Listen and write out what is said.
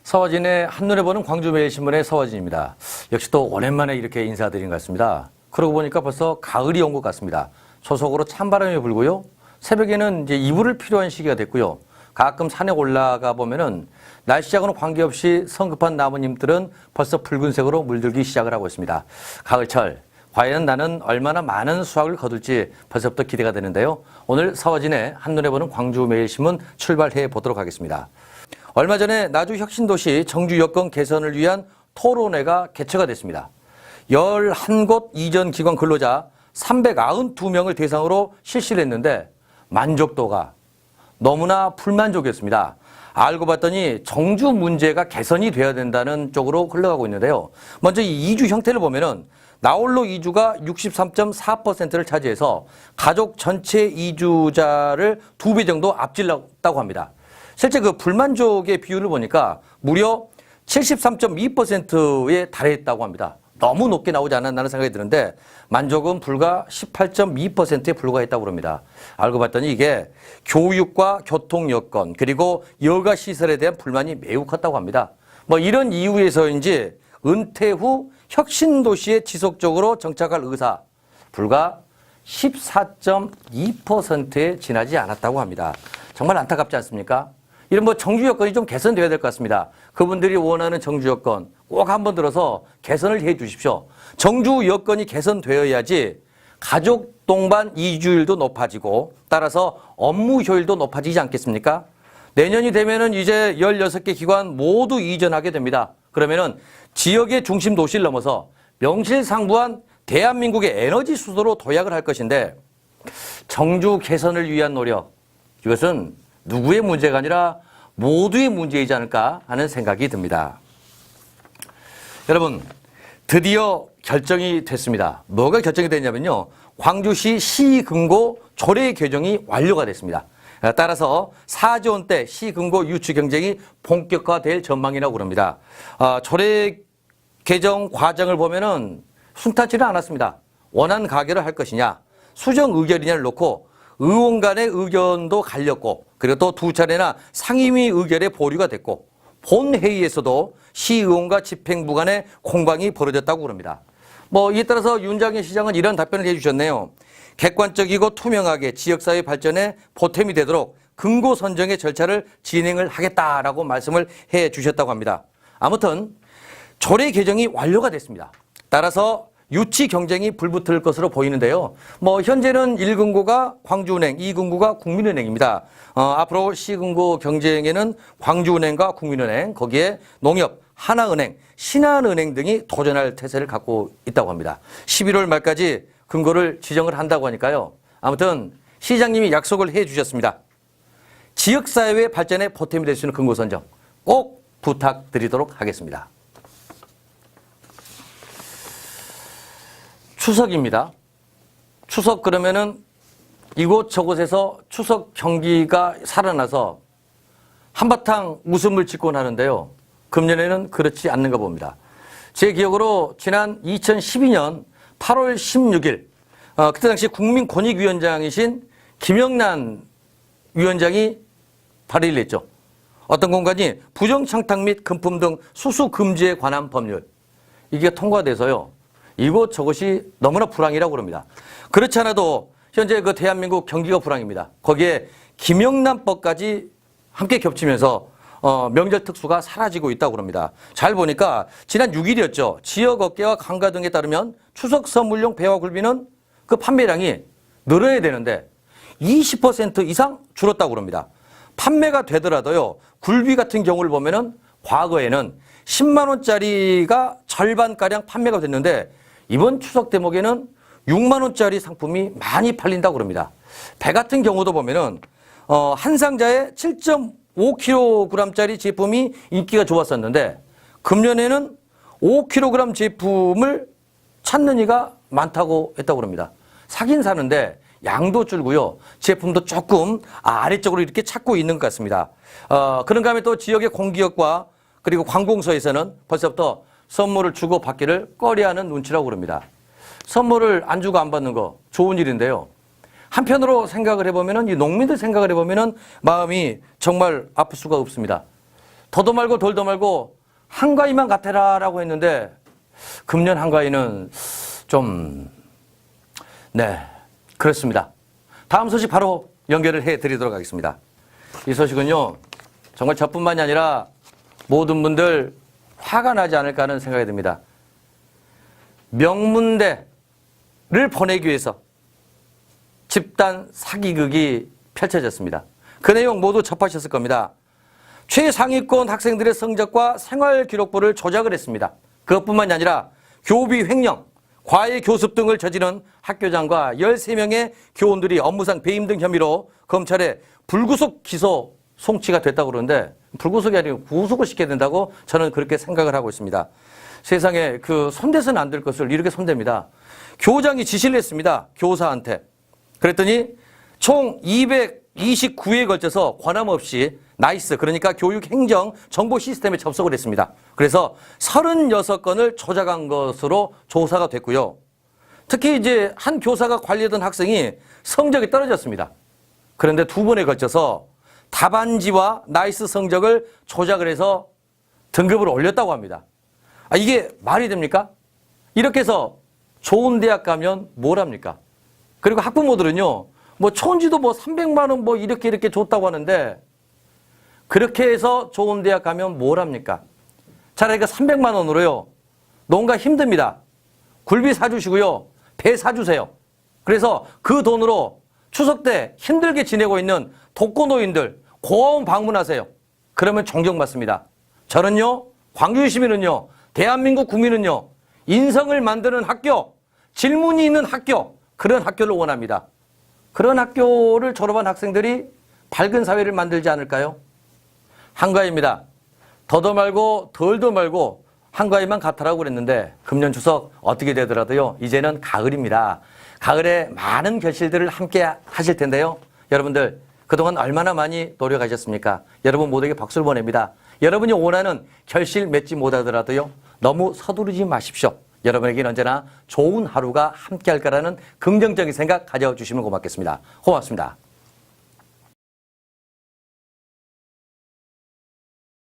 서화진의 한눈에 보는 광주매일신문의 서화진입니다. 역시 또 오랜만에 이렇게 인사드린 것 같습니다. 그러고 보니까 벌써 가을이 온 것 같습니다. 소속으로 찬바람이 불고요. 새벽에는 이제 이불을 필요한 시기가 됐고요. 가끔 산에 올라가 보면은 날씨하고는 관계없이 성급한 나무님들은 벌써 붉은색으로 물들기 시작을 하고 있습니다. 가을철, 과연 나는 얼마나 많은 수확을 거둘지 벌써부터 기대가 되는데요. 오늘 서화진의 한눈에 보는 광주매일신문 출발해 보도록 하겠습니다. 얼마 전에 나주혁신도시 정주 여건 개선을 위한 토론회가 개최가 됐습니다. 11곳 이전 기관 근로자 392명을 대상으로 실시를 했는데 만족도가 너무나 불만족이었습니다. 알고 봤더니 정주 문제가 개선이 되어야 된다는 쪽으로 흘러가고 있는데요. 먼저 이 이주 형태를 보면은 나홀로 이주가 63.4%를 차지해서 가족 전체 이주자를 2배 정도 앞질렀다고 합니다. 실제 그 불만족의 비율을 보니까 무려 73.2%에 달했다고 합니다. 너무 높게 나오지 않았나는 생각이 드는데 만족은 불과 18.2%에 불과했다고 합니다. 알고 봤더니 이게 교육과 교통 여건 그리고 여가 시설에 대한 불만이 매우 컸다고 합니다. 뭐 이런 이유에서인지 은퇴 후 혁신도시에 지속적으로 정착할 의사 불과 14.2%에 지나지 않았다고 합니다. 정말 안타깝지 않습니까? 이런 뭐 정주 여건이 좀 개선되어야 될 것 같습니다. 그분들이 원하는 정주 여건 꼭 한번 들어서 개선을 해 주십시오. 정주 여건이 개선되어야지 가족 동반 이주율도 높아지고 따라서 업무 효율도 높아지지 않겠습니까? 내년이 되면은 이제 16개 기관 모두 이전하게 됩니다. 그러면은 지역의 중심 도시를 넘어서 명실상부한 대한민국의 에너지 수도로 도약을 할 것인데 정주 개선을 위한 노력 이것은 누구의 문제가 아니라 모두의 문제이지 않을까 하는 생각이 듭니다. 여러분 드디어 결정이 됐습니다. 뭐가 결정이 됐냐면요. 광주시 시금고 조례 개정이 완료가 됐습니다. 따라서 4조 원대 시금고 유치 경쟁이 본격화될 전망이라고 그럽니다. 조례 개정 과정을 보면은 순탄치는 않았습니다. 원안 가결을 할 것이냐 수정 의결이냐를 놓고 의원 간의 의견도 갈렸고 그리고 또 두 차례나 상임위 의결에 보류가 됐고 본회의에서도 시의원과 집행부 간의 공방이 벌어졌다고 그럽니다. 뭐 이에 따라서 윤장현 시장은 이런 답변을 해주셨네요. 객관적이고 투명하게 지역사회 발전에 보탬이 되도록 금고 선정의 절차를 진행을 하겠다라고 말씀을 해 주셨다고 합니다. 아무튼 조례 개정이 완료가 됐습니다. 따라서 유치 경쟁이 불붙을 것으로 보이는데요. 뭐 현재는 1금고가 광주은행, 2금고가 국민은행입니다. 앞으로 시금고 경쟁에는 광주은행과 국민은행, 거기에 농협, 하나은행, 신한은행 등이 도전할 태세를 갖고 있다고 합니다. 11월 말까지 금고를 지정을 한다고 하니까요. 아무튼 시장님이 약속을 해 주셨습니다. 지역사회 발전에 보탬이 될 수 있는 금고 선정 꼭 부탁드리도록 하겠습니다. 추석입니다. 추석 그러면은 이곳 저곳에서 추석 경기가 살아나서 한바탕 웃음을 짓곤 하는데요. 금년에는 그렇지 않는가 봅니다. 제 기억으로 지난 2012년 8월 16일 그때 당시 국민권익위원장이신 김영란 위원장이 발의를 했죠. 어떤 공간이 부정청탁 및 금품 등 수수 금지에 관한 법률 이게 통과돼서요. 이곳 저곳이 너무나 불황이라고 그럽니다. 그렇지 않아도 현재 그 대한민국 경기가 불황입니다. 거기에 김영란법까지 함께 겹치면서 명절 특수가 사라지고 있다고 그럽니다. 잘 보니까 지난 6일이었죠. 지역업계와 관가 등에 따르면 추석 선물용 배와 굴비는 그 판매량이 늘어야 되는데 20% 이상 줄었다고 그럽니다. 판매가 되더라도요. 굴비 같은 경우를 보면은 과거에는 10만 원짜리가 절반가량 판매가 됐는데 이번 추석 대목에는 6만 원짜리 상품이 많이 팔린다고 그럽니다. 배 같은 경우도 보면은 한 상자에 7.5kg짜리 제품이 인기가 좋았었는데 금년에는 5kg 제품을 찾는 이가 많다고 했다고 그럽니다. 사긴 사는데 양도 줄고요. 제품도 조금 아래쪽으로 이렇게 찾고 있는 것 같습니다. 그런가 하면 또 지역의 공기업과 그리고 관공서에서는 벌써부터 선물을 주고 받기를 꺼려하는 눈치라고 그럽니다. 선물을 안 주고 안 받는 거 좋은 일인데요. 한편으로 생각을 해보면은 이 농민들 생각을 해보면은 마음이 정말 아플 수가 없습니다. 더도 말고 덜도 말고 한가위만 같아라라고 했는데 금년 한가위는 좀 네, 그렇습니다. 다음 소식 바로 연결을 해드리도록 하겠습니다. 이 소식은요, 정말 저뿐만이 아니라 모든 분들 화가 나지 않을까 하는 생각이 듭니다. 명문대를 보내기 위해서 집단 사기극이 펼쳐졌습니다. 그 내용 모두 접하셨을 겁니다. 최상위권 학생들의 성적과 생활기록부를 조작을 했습니다. 그것뿐만이 아니라 교비 횡령, 과외 교습 등을 저지른 학교장과 13명의 교원들이 업무상 배임 등 혐의로 검찰에 불구속 기소 송치가 됐다고 그러는데 불구속이 아니고 구속을 시켜야 된다고 저는 그렇게 생각을 하고 있습니다. 세상에 그 손대서는 안 될 것을 이렇게 손댑니다. 교장이 지시를 했습니다. 교사한테. 그랬더니 총 229회에 걸쳐서 권함 없이 나이스, 그러니까 교육행정 정보 시스템에 접속을 했습니다. 그래서 36건을 조작한 것으로 조사가 됐고요. 특히 이제 한 교사가 관리하던 학생이 성적이 떨어졌습니다. 그런데 2번에 걸쳐서 답안지와 나이스 성적을 조작을 해서 등급을 올렸다고 합니다. 이게 말이 됩니까? 이렇게 해서 좋은 대학 가면 뭘 합니까? 그리고 학부모들은요, 뭐 촌지도 뭐 300만 원 뭐 이렇게 줬다고 하는데 그렇게 해서 좋은 대학 가면 뭘 합니까? 차라리 그 300만 원으로요, 농가 힘듭니다. 굴비 사주시고요, 배 사주세요. 그래서 그 돈으로 추석 때 힘들게 지내고 있는 독거노인들 고아원 방문하세요. 그러면 존경받습니다. 저는요, 광주 시민은요, 대한민국 국민은요, 인성을 만드는 학교, 질문이 있는 학교, 그런 학교를 원합니다. 그런 학교를 졸업한 학생들이 밝은 사회를 만들지 않을까요? 한가위입니다. 더도 말고 덜도 말고 한가위만 같아라고 그랬는데 금년 추석 어떻게 되더라도요, 이제는 가을입니다. 가을에 많은 결실들을 함께 하실 텐데요. 여러분들 그동안 얼마나 많이 노력하셨습니까? 여러분 모두에게 박수를 보냅니다. 여러분이 원하는 결실 맺지 못하더라도요, 너무 서두르지 마십시오. 여러분에게는 언제나 좋은 하루가 함께할 거라는 긍정적인 생각 가져주시면 고맙겠습니다. 고맙습니다.